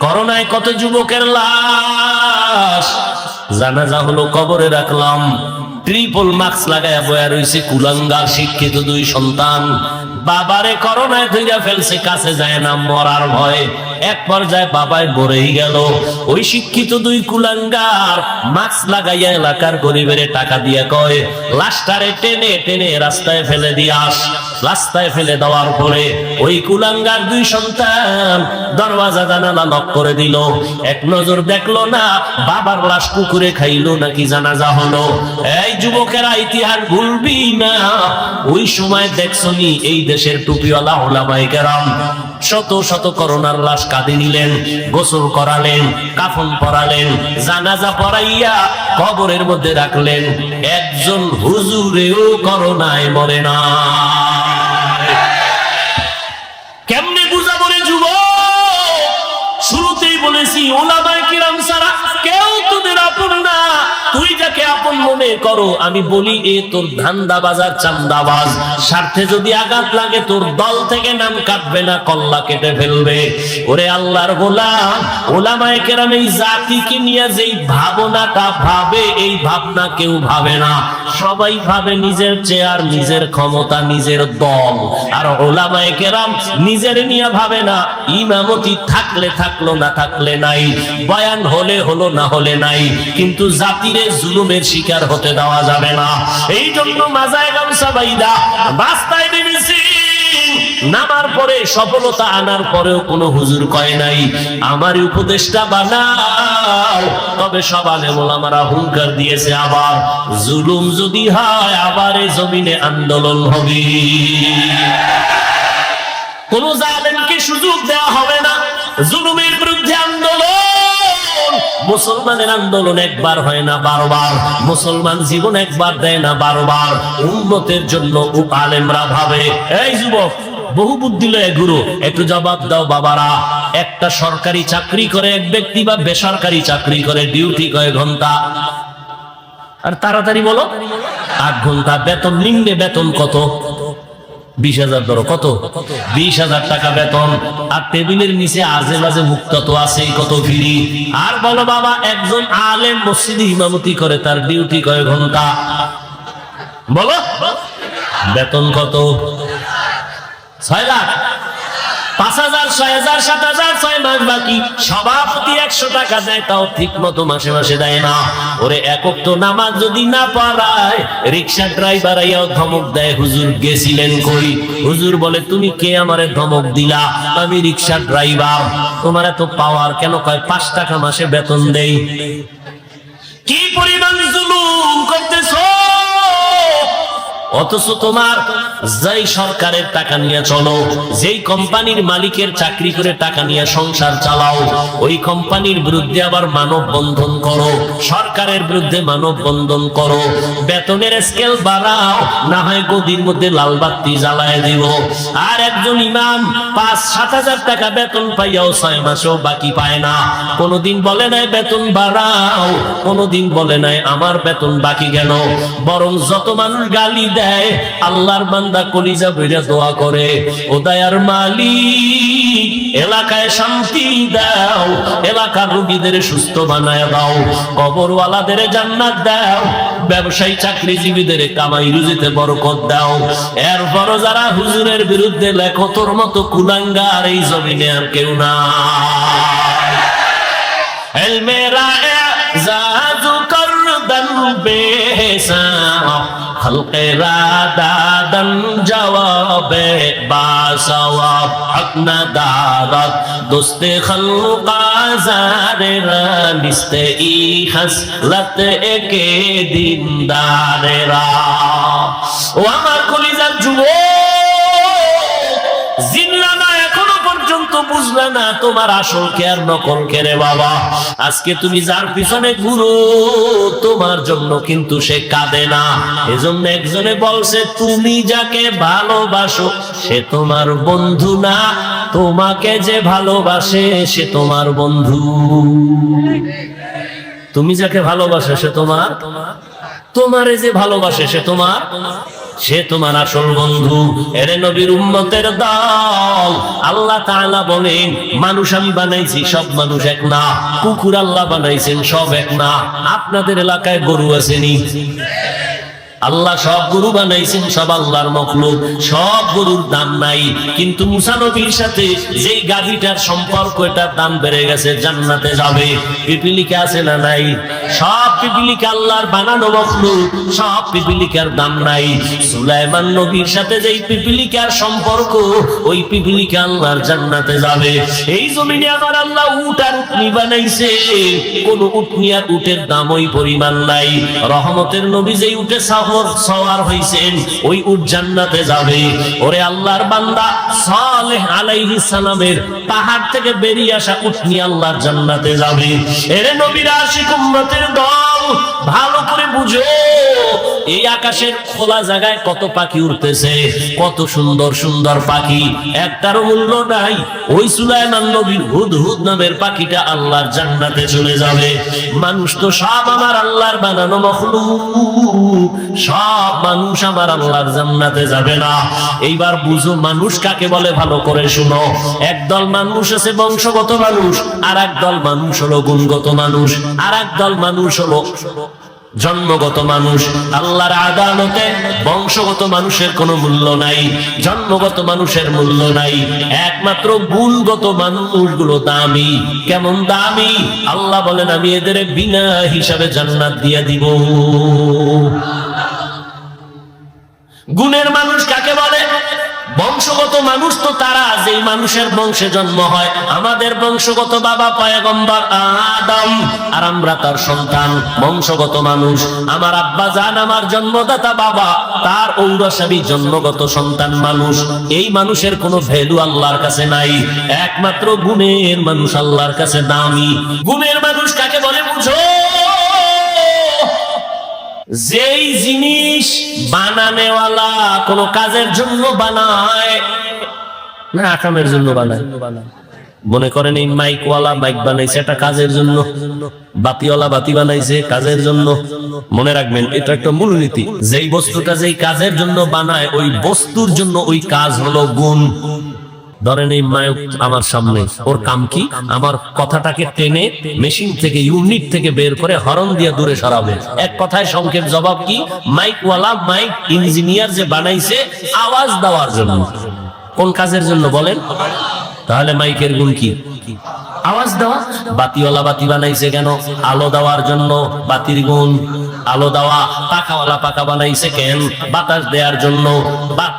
করোনায় কত যুবকের লাশ জানাজা হলো, কবরে রাখলাম, ট্রিপল মাস্ক লাগায়া বয়া রইছে কুলাঙ্গার শিক্ষিত 2 সন্তান। বাবারে করোনায় ধইরা ফেলছে, কাছে যায় না, মরার ভয়। এক পর্যায়ে বাবাই মরেই গেল। ওই শিক্ষিত 2 কুলাঙ্গার মাস্ক লাগাইয়া এলাকার গরিবের টাকা দিয়ে কয়, লাশটারে টেনে টেনে রাস্তায় ফেলে দিয়াস। রাস্তায় ফেলে দেওয়ার পরে ওই কুলাঙ্গার 2 সন্তান দরওয়াজা জানালা লক করে দিল। এক নজর দেখলো না বাবার লাশ কুকুরে খাইলো নাকি জানাজা হলো। এই যুবকেরা, ইতিহাস ভুলবি না। ওই সময় দেখছনি এই দেশের টুপিওয়ালা ওলামায়ে কেরাম শত শত করোনার লাশ কাঁধে নিলেন, গোসল করালেন, কাফন পরালেন, জানাজা পড়াইয়া কবরের মধ্যে রাখলেন। একজন হুজুরেও করোনায় মরে না। কেমনে বুঝাবো রে যুবক? শুরুতেই বলেছি, ওলামায়ে কিরাম ছাড়া কেউ তোদের আপন না। তুই যাকে আপন মনে করো, আমি বলি এ তোর ধান্দাবাজ আর চান্দাবাজ। স্বার্থে যদি আঘাত লাগে তোর দল থেকে নাম কাটবে না, কল্লা কেটে ফেলবে। ওরে আল্লাহর গোলাম, ওলামায়ে কেরাম এই জাতিকে নিয়ে যেই ভাবনাটা ভাবে, এই ভাবনা কেউ ভাবে না। সবাই ভাবে নিজের চেয়ার, নিজের ক্ষমতা, নিজের দল। আর ওলামায়ে কেরাম নিজের নিয়ে ভাবে না। ইমামতি থাকলে থাকলো, না থাকলে নাই, বয়ান হলে হলো, না হলে নাই, কিন্তু জাতিরে জুলুমের শিকার হতে দেওয়া যাবে না। এই জন্য মাজায় গামছা বাইদা রাস্তায় নেমেছি। নামার পরে সফলতা আনার পরেও কোনো হুজুর কয় নাই আমার উপদেশটা বানাও। তবে সব আলেম ওলামারা হুঙ্কার দিয়েছে আবার জুলুম যদি হয় আবার এই জমিনে আন্দোলন হবে, কোন জালেমকে সুযোগ দেওয়া হবে না। জুলুমের বিরুদ্ধে আন্দোলন, মুসলমানের আন্দোলন একবার হয় না বারবার, মুসলমান জীবন একবার দেয় না বারবার। উম্মতের জন্য আলেমরা ভাবে। এই যুবক, বহু বুদ্ধি লয়ে গুরু, একটু জবাব দাও বাবারা। একটা সরকারি চাকরি করে এক ব্যক্তি বা বেসরকারি চাকরি করে, ডিউটি কয় ঘন্টা? আর তাড়াতাড়ি বলো। 8 ঘন্টা। বেতন নিম্নে বেতন কত? 20,000 ধরো। কত? 20,000 টাকা বেতন। আর টেবিলের নিচে আজে বাজে মুক্ত তো আছেই, কত ভিড়ি। আর বলো বাবা, একজন আলেম মসজিদে ইমামতি করে, তার ডিউটি কয় ঘন্টা? বলো, বেতন কত? 6 লাখ, 5,000, 6,000, 7,000, 6 মাস বাকি। সভাপতি 100 টাকা দেয়, তাও ঠিক মতো মাসে মাসে দেয় না। ওরে একক তো নামাজ যদি না পারায়, রিক্সা ড্রাইভার আইয়াও ধমক দেয়, হুজুর গেছিলেন কই? হুজুর বলে, তুমি কে আমারে ধমক দিলা? আমি রিক্সা ড্রাইভার। তোমার এত পাওয়ার কেন? কয় 5 টাকা মাসে বেতন দেই। কি পরিমাণ জুলুম করতেছো! অথচ তোমার যেই সরকারের টাকা নিয়ে চলো, যেই কোম্পানির মালিকের চাকরি করে টাকা নিয়ে সংসার চালাও, ওই কোম্পানির বিরুদ্ধে আবার মানববন্ধন করো, সরকারের বিরুদ্ধে মানববন্ধন করো, বেতনের স্কেল বাড়াও, না হয় গদির মধ্যে লাল বাতি জ্বালায় দিব। আর একজন ইমাম 5-7 হাজার টাকা বেতন পাইয়াও 6 মাসেও বাকি পায় না। কোনদিন বলে নাই বেতন বাড়াও, কোনদিন বলে নাই আমার বেতন বাকি কেন। বরং যত মানুষ গালি দেয়, আল্লাহর বান্দা কলিজা ভরে দোয়া করে, ও দয়ার মালিক এলাকায় শান্তি দাও, এলাকার রোগীদের সুস্থ বানায় দাও, কবরওয়ালাদের জান্নাত দাও, ব্যবসায়ী চাকরিজীবীদের কামাই রুজিতে বরকত দাও। এরপর যারা হুজুরের বিরুদ্ধে লেখো, তোর মতো কুলাঙ্গার এই জমিনে আর কেউ না। এলমেরা জাজু করদান বেসা খলকেরা দাদান জওয়াবে বাসওয়াব হকনা দারাত দোস্তে খলকা জারেরা নিস্তে ই হাসলত একে দিনদারেরা। ও আমার কলিজার যুবক, জিন্নানা এখনো পর্যন্ত বুঝলে না তোমার আসল কে আর নকল কে রে বাবা। আজকে তুমি যার পিছনে ঘুরো, তোমার জন্য কিন্তু সে কাঁদে না। এজন্য একজনে বলছে, তুমি যাকে ভালোবাসো সে তোমার বন্ধু না, তোমাকে যে ভালোবাসে সে তোমার বন্ধু। তুমি যাকে ভালোবাসো সে তোমার, তোমারে যে ভালোবাসে সে তোমার আসল বন্ধু। এরে নবীর উম্মতের দল, আল্লাহ তাআলা বলেন, মানুষ আমি বানাইছি, সব মানুষ এক না। কুকুর আল্লাহ বানাইছেন, সব এক না। আপনাদের এলাকায় গরু আসেনি? আল্লাহ সব গরু বানাইছেন, সব আল্লাহর মখলুক, সব গরুর দাম নাই। কিন্তু মুসা নবীর সাথে যেই গাভীটার সম্পর্ক, এটার দাম বেড়ে গেছে, জান্নাতে যাবে। পিপিলিকা আছে না নাই? সব পিপিলিকা আল্লাহর বানানো মখলুক, সব পিপিলিকার দাম নাই। সুলাইমান নবীর সাথে যেই পিপিলিকার সম্পর্ক, ওই পিপিলিকা আল্লাহর জান্নাতে যাবে। এই জমিনে আমার আল্লাহ উট আর উটনি বানাইছে, কোন উটনি আর উটের দাম ওই পরিমাণ নাই। রহমতের নবী যেই উটে সওয়ার হইছেন, ওই উট জান্নাতে যাবে। ওরে আল্লাহর বান্দা, সালেহ আলাইহিস সালামের পাহাড় থেকে বেরিয়ে আসা উটনি আল্লাহর জান্নাতে যাবে। এরে নবীর আশিক উম্মতের দল, ভালো করে বুঝো, এই আকাশের খোলা জায়গায় কত পাখি উড়তেছে, কত সুন্দর সুন্দর পাখি, একটারও মূল্য নাই। ওই সুলাইমান নবীর হুদহুদ নামের পাখিটা আল্লাহর জান্নাতে চলে যাবে। মানুষ তো সব আমার আল্লাহর বানানো মখলুক, সব মানুষ আমার আল্লাহর জান্নাতে যাবে না। এইবার বুঝো মানুষ কাকে বলে, ভালো করে শুনো। একদল মানুষ আছে বংশগত মানুষ, আর একদল মানুষ হলো গুণগত মানুষ, আর একদল মানুষ হলো জন্মগত মানুষ। আল্লাহর আদালতে বংশগত মানুষের কোনো মূল্য নাই, জন্মগত মানুষের মূল্য নাই। একমাত্র গুণগত মানুষগুলো দামি। কেমন দামি? আল্লাহ বলেন, আমি এদের বিনা হিসাবে জান্নাত দিয়ে দিব। গুণের মানুষ কাকে বলে? বংশগত মানুষ তো তারা যেই মানুষের বংশে জন্ম হয়। আমাদের বংশগত বাবা পয়গম্বর আদম, আর আমরা তার সন্তান, বংশগত মানুষ। আমার আব্বা জান, আমার জন্মদাতা বাবা, তার ঔরসাবী জন্মগত সন্তান মানুষ। এই মানুষের কোনো ভ্যালু আল্লাহর কাছে নাই, একমাত্র গুণের মানুষ আল্লাহর কাছে দামি। গুণের মানুষ কাকে বলে বুঝো? যেই জিনিস বানানেওয়ালা কোন কাজের জন্য বানায় না, আকামের জন্য বানায়। মনে করেন এই মাইকওয়ালা মাইক বানাইছে এটা কাজের জন্য, বাতিওয়ালা বাতি বানাইছে কাজের জন্য। মনে রাখবেন, এটা একটা মূলনীতি। যেই বস্তুটা যেই কাজের জন্য বানায়, ওই বস্তুর জন্য ওই কাজ হলো গুণ। ধরেন এই মাইক আমার সামনে, ওর কাম কি? আমার কথাটাকে টেনে মেশিন থেকে, ইউনিট থেকে বের করে হরন দিয়ে দূরে সরাবে। এক কথায় সংক্ষেপ জবাব কি? মাইকওয়ালা, মাইক ইঞ্জিনিয়ার যে বানাইছে আওয়াজ দেওয়ার জন্য। কোন কাজের জন্য বলেন? তাহলে মাইকের গুণ কি? আওয়াজ দেওয়া। বাতিওয়ালা বাতি বানাইছে কেন? আলো দেওয়ার জন্য, বাতির গুণ আলো দেওয়া। পাখাওয়ালা পাখা বানাইছে কেন? বাতাস দেওয়ার জন্য,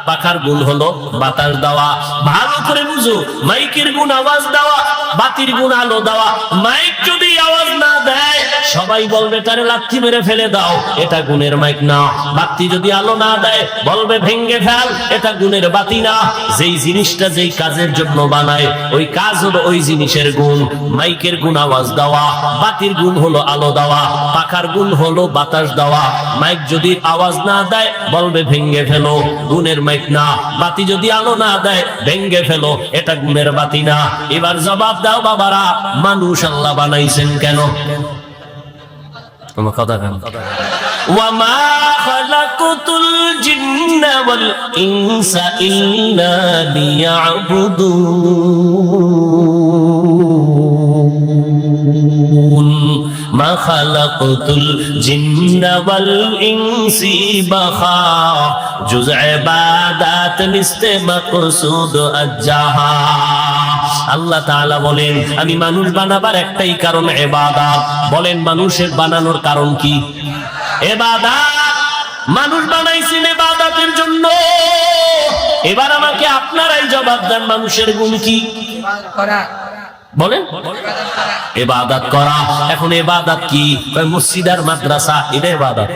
পাখার গুণ হলো বাতাস দেওয়া। ভালো করে বুঝো, মাইকের গুণ আওয়াজ দেওয়া, বাতির গুণ আলো দেওয়া। মাইক যদি আওয়াজ না দেয়, সবাই বলবে তারে লাথি মেরে ফেলে দাও, এটা গুণের মাইক না। বাতি যদি আলো না দেয়, বলবে ভেঙ্গে ফেল, এটা গুণের বাতি না। যেই জিনিসটা যেই কাজের জন্য বানায়, ওই কাজ হলো ওই জিনিসের গুণ। মাইকের গুণ আওয়াজ দেওয়া, বাতির গুণ হলো আলো দেওয়া, পাখার গুণ হলো বাতাস দেওয়া। মাইক যদি আওয়াজ না দেয়, বলবে ভেঙ্গে ফেলো, গুণের মাইক না। বাতি যদি আলো না দেয়, ভেঙ্গে ফেলো, এটা গুণের বাতি না। এবার জবাব দাও বাবারা, মানুষ আল্লাহ বানাইছেন কেন? তোমার কথা কেন? ওয়ামা খালাকুতুল জিন্না ওয়াল ইনসা ইল্লা লিয়াবুদুন। মা খালাকুতুল জিন্না ওয়াল ইনসি বাখা জুজ ইবাদাত নিস্তে মাকসুদ আজ্জাহা। আল্লাহ তাআলা বলেন, আমি মানুষ বানাবার একটাই কারণ ইবাদত। বলেন, মানুষের বানানোর কারণ কি? ইবাদত। মানুষ বানাইছেন ইবাদতের জন্য। এবার আমাকে আপনারাই জবাব দেন, মানুষের গুণ কি? বলেন, ইবাদত করা। এখন ইবাদত কি? মসজিদ আর মাদ্রাসা, এটা ইবাদত।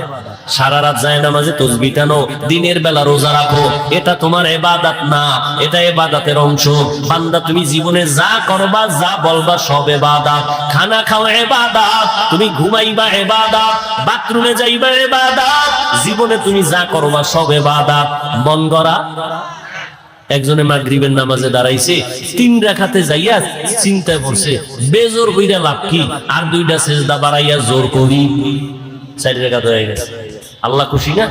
সারা রাত যায় নামাজে তাসবিহ টানো, দিনের বেলা রোজা রাখো, এটা তোমার ইবাদত না, এটা ইবাদতের অংশ। বান্দা, তুমি জীবনে যা করবা, যা বলবা, সব ইবাদত। খানা খাওয়া ইবাদত, তুমি ঘুমাইবা ইবাদত, বাথরুমে যাইবা ইবাদত, জীবনে তুমি যা করবা সব ইবাদত। মন গড়া। একজনে মাগরিবের নামাজে দাঁড়াইছে, 3 রাকাতে যাইয়া চিন্তায় পড়ছে, বেজোর কইরা লাভ কি? আর 2টা সিজদা বাড়াইয়া জোর করি 4 রাকাত হয়ে গেছে। আল্লাহ খুশি না?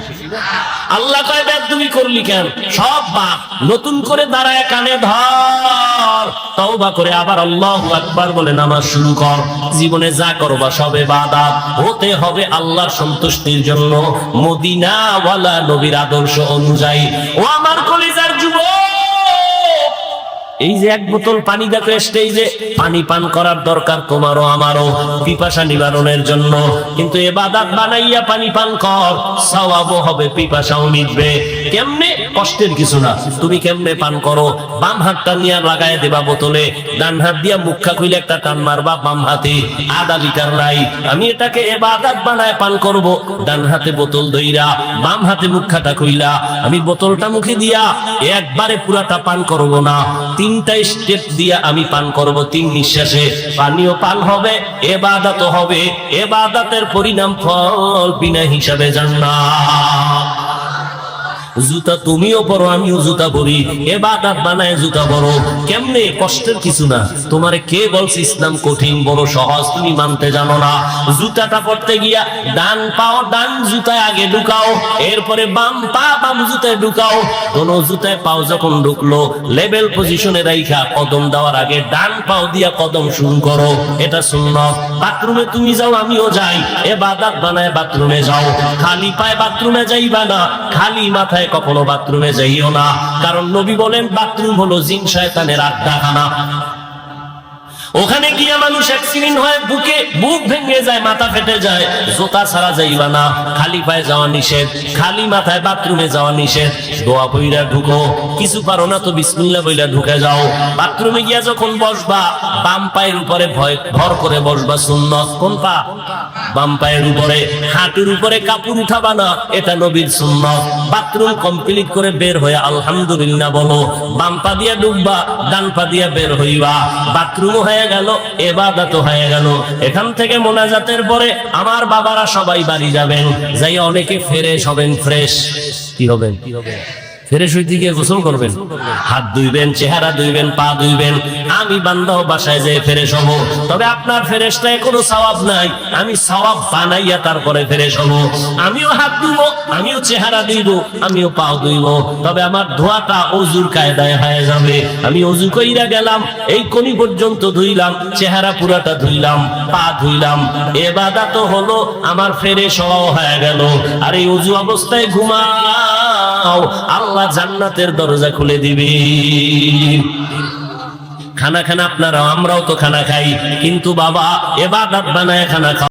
আল্লাহ কয়, বেদ তুমি করলি কেন? সব বাপ, নতুন করে দাঁড়ায় কানে ধর, তওবা করে আবার আল্লাহু আকবার বলে নামাজ শুরু কর। জীবনে যা করবা সব ইবাদত, হতে হবে আল্লাহর সন্তুষ্টির জন্য, মদিনা ওয়ালা নবীর আদর্শ অনুযায়ী। ও আমার কলিজার যুবক, এই যে 1 বোতল পানি দেখো স্টেজে, পানি পান করার দরকার তোমারও আমারও, পিপাসা নিবারণের জন্য। কিন্তু ইবাদত বানাইয়া পানি পান কর, সওয়াবও হবে, পিপাসাও মিটবে। কেমনে? কষ্টের কিছু না। তুমি কেমনে পান করো? বাম হাতটা নিয়ে লাগায় দেবা বোতলে, ডান হাত দিয়া মুখা খুলে একটা টান মারবা বাম হাতে, আধা লিটার নাই। আমি এটাকে ইবাদত বানায় পান করব। ডান হাতে বোতল ধইরা, বাম হাতে মুখাটা খুইলা, আমি বোতলটা মুখে দিয়া একবারে পুরাটা পান করব না, 3টা স্টেপ দিয়া আমি পান করব। 3 নিঃশ্বাসে পানিও পান হবে, ইবাদতও হবে। ইবাদতের পরিণাম ফল বিনা হিসাবে জান্নাত। জুতা তুমিও পরো, আমিও জুতা পরি, ইবাদত বানায় জুতা পরো। কেমনে? কষ্টের কিছু না। তোমারে কে বলছে ইসলাম কঠিন? বড় সহজ, তুমি মানতে জানো না। জুতাটা পরতে গিয়া ডান পাও ডান জুতায় আগে ঢুকাও, এরপরে বাম পা বাম জুতায় ঢুকাও। কোন জুতায় পাও যখন ঢুকলো, লেভেল পজিশনে রাইখা কদম দেওয়ার আগে ডান পাও দিয়া কদম শুরু করো, এটা সুন্নাত। বাথরুমে তুমি যাও, আমিও যাই, ইবাদত বানায় বাথরুমে যাও। খালি পায়ে বাথরুমে যাইবা না, খালি মাথায় কখনো বাথরুমে যাইও না। কারণ নবী বলেন, বাথরুম হলো জিন শয়তানের আড্ডাখানা। ওখানে গিয়া মানুষ অ্যাক্সিডেন্ট হয়, বুক ভেঙে যায়, মাথা ফেটে যায়, জুতা ছাড়া যাইবা না, খালি পায়ে যাওয়া নিষেধ, খালি মাথায় বাথরুমে যাওয়া নিষেধ। দোয়া বইরা ঢুকো, কিছু পারো না তো বিসমিল্লাহ বইলা ঢুকে যাও। বাথরুমে গিয়া যখন বসবা, বাম পায়ের উপরে ভর করে বসবা, সুন্নাত। কোন পা? বাম পায়ের উপরে। হাঁটুর উপরে কাপড় উঠাবা না, এটা নবীর সুন্নাত। বাথরুম কমপ্লিট করে বের হয়ে আলহামদুলিল্লাহ বলো, বাম পা দিয়া ঢুকবা, ডান পা দিয়া বের হইবা। বাথরুম হয়ে গেল, ইবাদত হয়ে গেল। এখান থেকে মোনাজাতের পরে আমার বাবারা সবাই বাড়ি যাবেন, যাই অনেকে ফ্রেশ হবেন। ফ্রেশ কি হবেন? ফ্রেশ হইতে গিয়ে গোসল করবেন, হাত ধুইবেন, চেহারা ধুইবেন, পা ধুইবেন। আমি বান্দাও বাসায় যেয়ে ফ্রেশ হবো, তবে আপনার ফ্রেশটায় কোনো সওয়াব নাই। আমি সওয়াব বানাইয়া তারপরে ফ্রেশ হবো। আমিও হাত ধুবো, আমিও চেহারা ধুইবো, আমিও পা ধুইবো, তবে আমার ধোয়াটা অজুর কায়দায় হয়ে যাবে। আমি অজু কইরা গেলাম, এই কোনি পর্যন্ত ধুইলাম, চেহারা পুরাটা ধুইলাম, পা ধুইলাম, ইবাদত হলো, আমার ফ্রেশ হওয়া হয়ে গেল। আর এই অজু অবস্থায় ঘুমাও, আল্লাহ জান্নাতের দরজা খুলে দিবে। খানা খানা আপনারা, আমরাও তো খানা খাই, কিন্তু বাবা ইবাদত বানায় খানা খাও।